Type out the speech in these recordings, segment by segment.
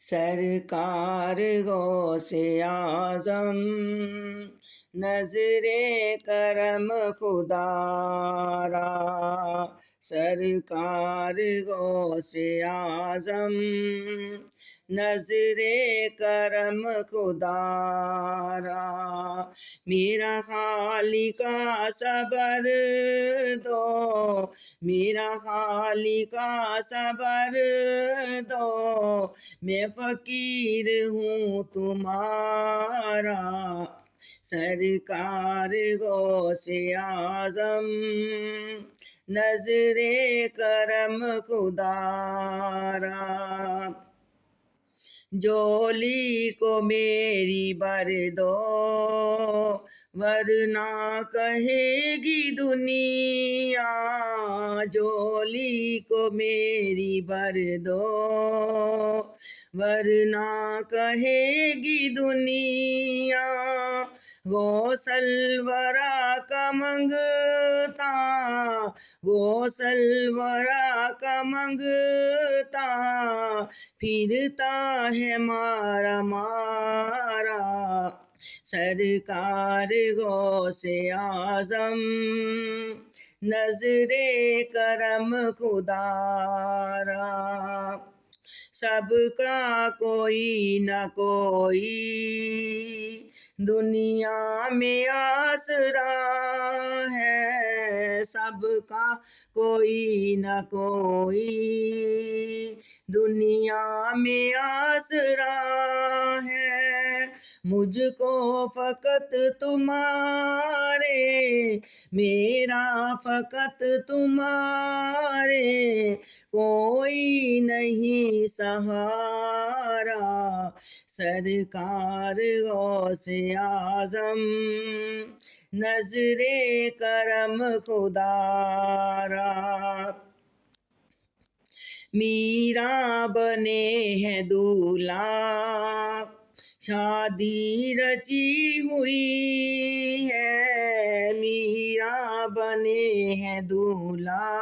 سرکار غوث اعظم نظر کرم خدا را، سرکار غوث اعظم نظر کرم خدا را، میرا خالق صبر دو، میرا خالق صبر دو، میں فقیر ہوں تمہارا، سرکار غوث اعظم نظر کرم خدا را، جھولی کو میری بھر دو ورنہ کہے گی دنیا، جھولی کو میری بھر دو ورنہ کہے گی دنیا، غوث الورا کا منگتا، غوث الورا کا منگتا پھرتا ہے مارا مارا، سرکار غوث اعظم نظر کرم خدا را، سب کا کوئی نہ کوئی دنیا میں آسرا ہے، سب کا کوئی نہ کوئی دنیا میں آسرا ہے، مجھ کو فقط تمہارے، میرا فقط تمہارے، کوئی نہیں سہارا، سرکار غوث اعظم نظر کرم خدا را، میرا بنے ہیں دولہا شادی رچی ہوئی ہے، میرا بنے ہیں دولہا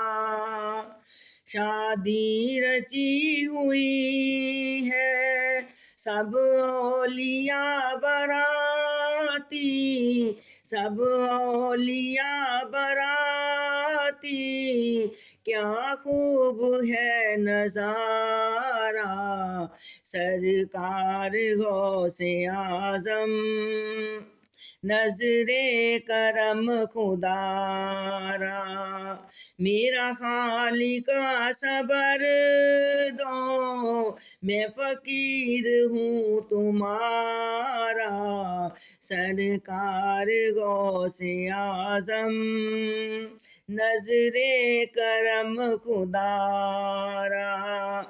شادی رچی ہوئی ہے، سب اولیاء باراتی، سب اولیاء باراتی، کیا خوب ہے نظارہ، سرکار غوث اعظم نظر کرم خدا را، میرا خالق صبر دو، میں فقیر ہوں تمہارا، سرکار غوث اعظم نظر کرم خدا را،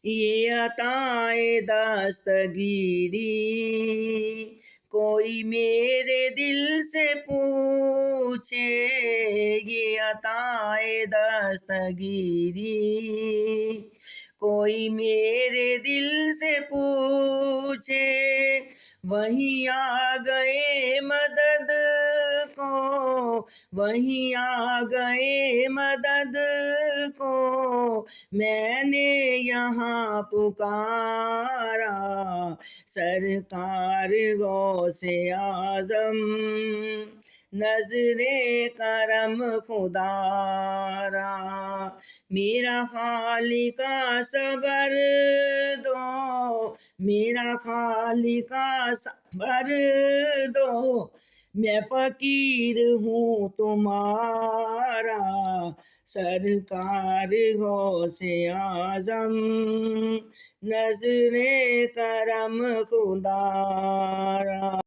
یہ عطائے دستگیری کوئی میرے دل سے پوچھے، یہ عطائے دستگیری کوئی میرے دل سے پوچھے، وہیں آ گئے مدد کو، وہیں آ گئے مدد کو، میں نے یہاں پکارا، سرکار غوث اعظم نظر کرم خدا را، میرا خالق صبر دو، میرا خالق صبر دو، میں فقیر ہوں تمہارا، سرکار غوث اعظم نظر کرم خدا را۔